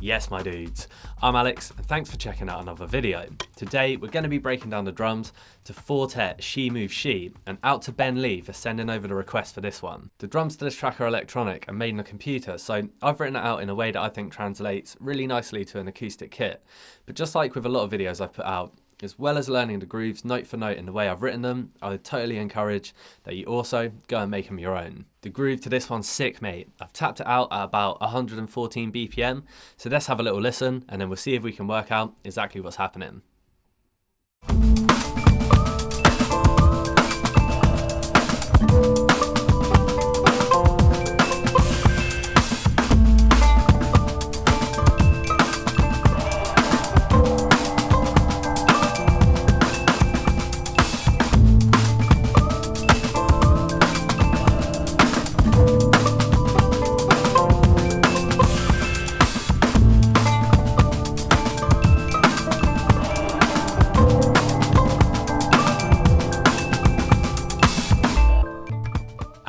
Yes, my dudes. I'm Alex, and thanks for checking out another video. Today, we're going to be breaking down the drums to Four-Tet She Moves She, and out to Ben Lee for sending over the request for this one. The drums to this track are electronic and made on a computer, so I've written it out in a way that I think translates really nicely to an acoustic kit. But just like with a lot of videos I've put out, as well as learning the grooves note for note in the way I've written them, I would totally encourage that you also go and make them your own. The groove to this one's sick, mate. I've tapped it out at about 114 BPM, so let's have a little listen and then we'll see if we can work out exactly what's happening.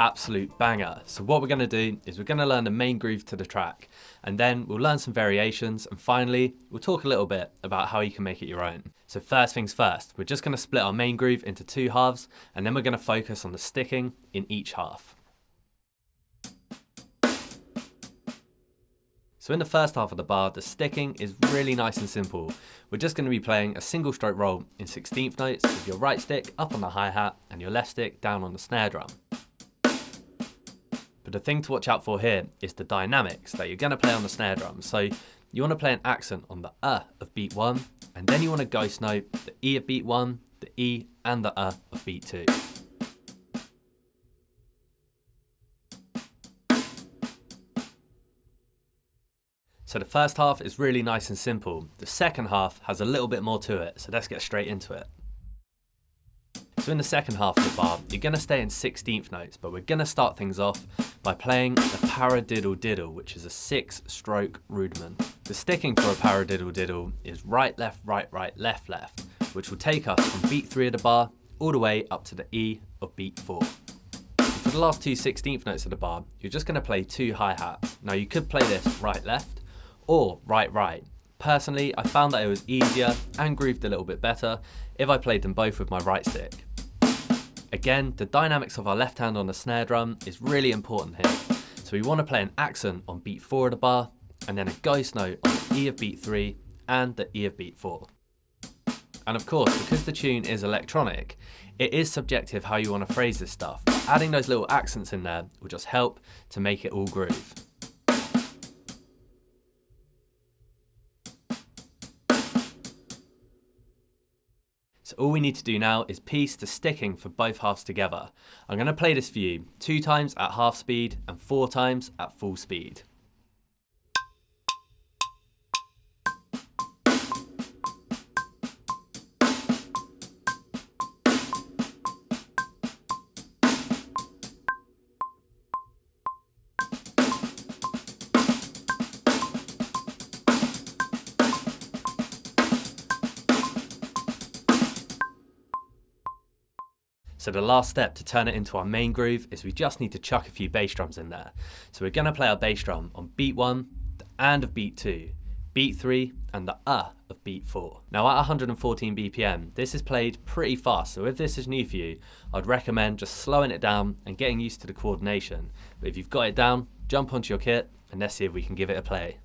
Absolute banger. So what we're going to do is we're going to learn the main groove to the track, and then we'll learn some variations, and finally we'll talk a little bit about how you can make it your own. So first things first, we're just going to split our main groove into two halves, and then we're going to focus on the sticking in each half. So in the first half of the bar, the sticking is really nice and simple. We're just going to be playing a single stroke roll in 16th notes with your right stick up on the hi-hat and your left stick down on the snare drum. But the thing to watch out for here is the dynamics that you're going to play on the snare drum. So you want to play an accent on the of beat 1, and then you want to ghost note the E of beat 1, the E and the of beat 2. So the first half is really nice and simple. The second half has a little bit more to it, so let's get straight into it. So in the second half of the bar, you're going to stay in 16th notes, but we're going to start things off by playing a paradiddle diddle, which is a 6-stroke rudiment. The sticking for a paradiddle diddle is right, left, left, left, which will take us from beat 3 of the bar all the way up to the E of beat 4. And for the last two 16th notes of the bar, you're just going to play two hi-hats. Now you could play this right, left or right, right. Personally, I found that it was easier and grooved a little bit better if I played them both with my right stick. Again, the dynamics of our left hand on the snare drum is really important here. So we want to play an accent on beat 4 of the bar, and then a ghost note on the E of beat 3 and the E of beat 4. And of course, because the tune is electronic, it is subjective how you want to phrase this stuff. Adding those little accents in there will just help to make it all groove. So all we need to do now is piece the sticking for both halves together. I'm going to play this for you 2 times at half speed and 4 times at full speed. So the last step to turn it into our main groove is we just need to chuck a few bass drums in there. So we're going to play our bass drum on beat 1, the and of beat 2, beat 3 and the of beat 4. Now at 114 BPM, this is played pretty fast, so if this is new for you, I'd recommend just slowing it down and getting used to the coordination. But if you've got it down, jump onto your kit and let's see if we can give it a play.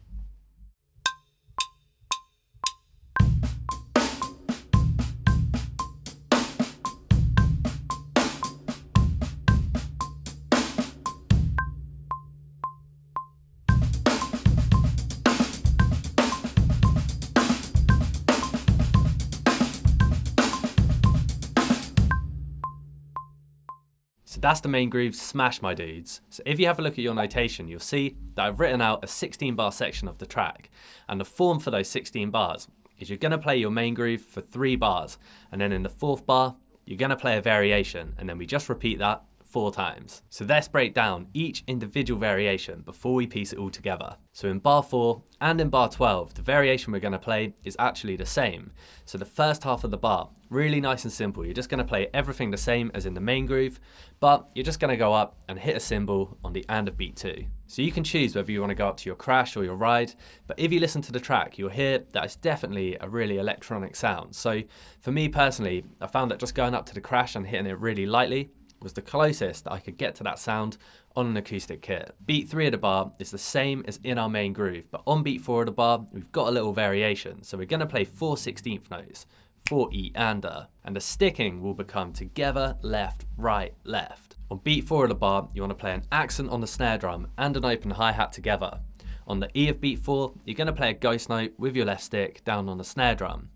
So that's the main groove smash, my dudes. So if you have a look at your notation, you'll see that I've written out a 16 bar section of the track, and the form for those 16 bars is you're going to play your main groove for 3 bars, and then in the 4th bar you're going to play a variation, and then we just repeat that 4 times. So let's break down each individual variation before we piece it all together. So in bar 4 and in bar 12, the variation we're going to play is actually the same. So the first half of the bar, really nice and simple. You're just going to play everything the same as in the main groove, but you're just going to go up and hit a cymbal on the and of beat 2. So you can choose whether you want to go up to your crash or your ride, but if you listen to the track, you'll hear that it's definitely a really electronic sound. So for me personally, I found that just going up to the crash and hitting it really lightly was the closest that I could get to that sound on an acoustic kit. Beat 3 of the bar is the same as in our main groove, but on beat 4 of the bar, we've got a little variation. So we're gonna play 4 16th notes, 4 E and A, and the sticking will become together, left, right, left. On beat 4 of the bar, you wanna play an accent on the snare drum and an open hi-hat together. On the E of beat 4, you're gonna play a ghost note with your left stick down on the snare drum.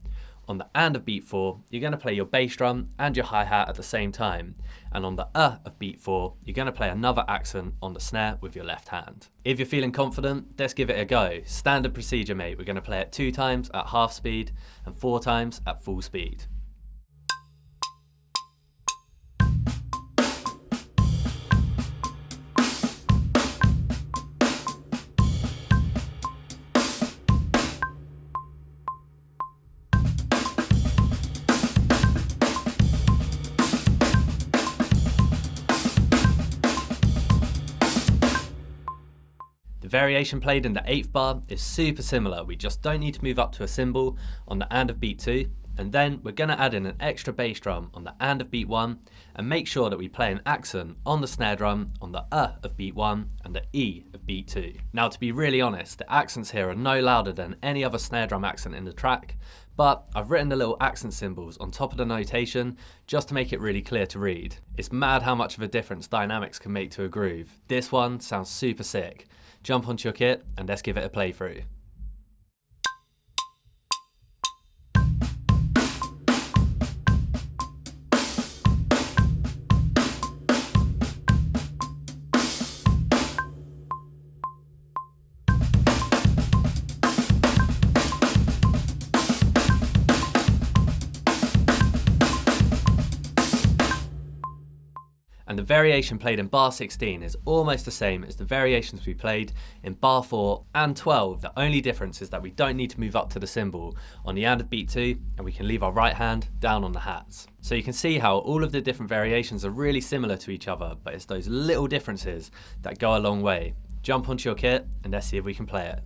On the and of beat 4, you're going to play your bass drum and your hi-hat at the same time. And on the of beat 4, you're going to play another accent on the snare with your left hand. If you're feeling confident, let's give it a go. Standard procedure, mate. We're going to play it 2 times at half speed and 4 times at full speed. The variation played in the 8th bar is super similar. We just don't need to move up to a cymbal on the and of beat 2, and then we're going to add in an extra bass drum on the and of beat 1 and make sure that we play an accent on the snare drum on the of beat 1 and the E of beat 2. Now, to be really honest, the accents here are no louder than any other snare drum accent in the track, but I've written the little accent symbols on top of the notation just to make it really clear to read. It's mad how much of a difference dynamics can make to a groove. This one sounds super sick. Jump onto your kit and let's give it a playthrough. And the variation played in bar 16 is almost the same as the variations we played in bar 4 and 12. The only difference is that we don't need to move up to the cymbal on the and of beat 2, and we can leave our right hand down on the hats. So you can see how all of the different variations are really similar to each other, but it's those little differences that go a long way. Jump onto your kit and let's see if we can play it.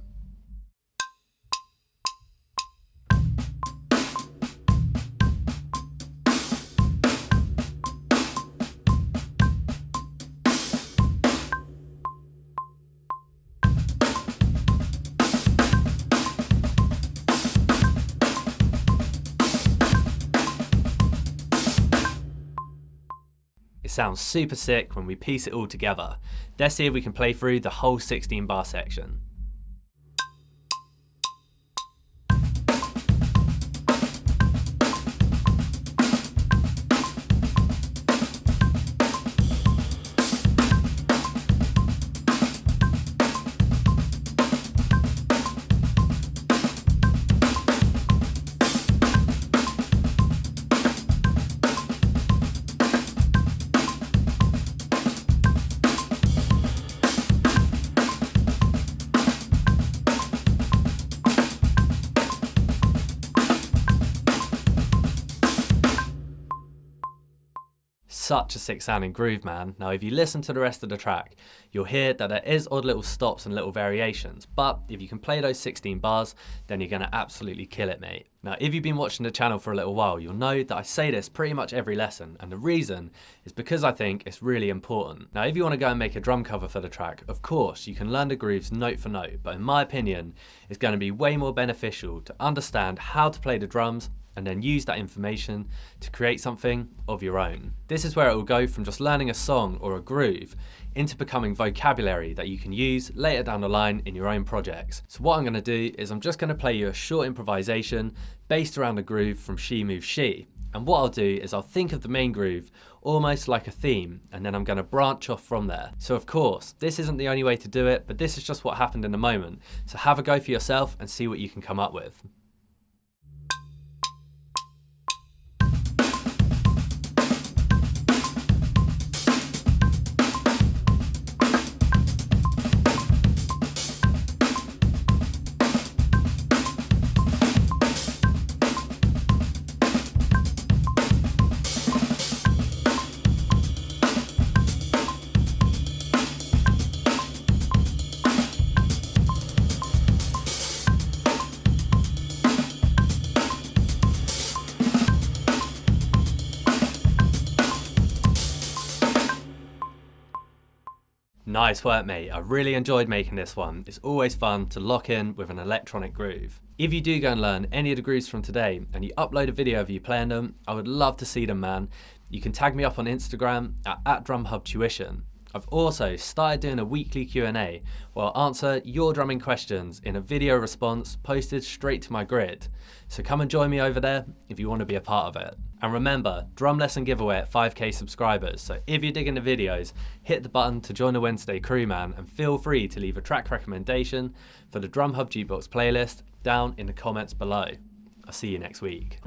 It sounds super sick when we piece it all together. Let's see if we can play through the whole 16 bar section. Such a sick sounding groove, man. Now if you listen to the rest of the track, you'll hear that there is odd little stops and little variations, but if you can play those 16 bars, then you're gonna absolutely kill it, mate. Now if you've been watching the channel for a little while, you'll know that I say this pretty much every lesson, and the reason is because I think it's really important. Now if you want to go and make a drum cover for the track, of course you can learn the grooves note for note, but in my opinion, it's going to be way more beneficial to understand how to play the drums and then use that information to create something of your own. This is where it will go from just learning a song or a groove into becoming vocabulary that you can use later down the line in your own projects. So what I'm going to do is I'm just going to play you a short improvisation based around a groove from She Moves She. And what I'll do is I'll think of the main groove almost like a theme, and then I'm going to branch off from there. So of course, this isn't the only way to do it, but this is just what happened in the moment. So have a go for yourself and see what you can come up with. Nice work, mate. I really enjoyed making this one. It's always fun to lock in with an electronic groove. If you do go and learn any of the grooves from today and you upload a video of you playing them, I would love to see them, man. You can tag me up on Instagram at DrumHubTuition. I've also started doing a weekly Q&A where I'll answer your drumming questions in a video response posted straight to my grid. So come and join me over there if you want to be a part of it. And remember, drum lesson giveaway at 5k subscribers, so if you're digging the videos, hit the button to join the Wednesday crew, man, and feel free to leave a track recommendation for the Drum Hub Jukebox playlist down in the comments below. I'll see you next week.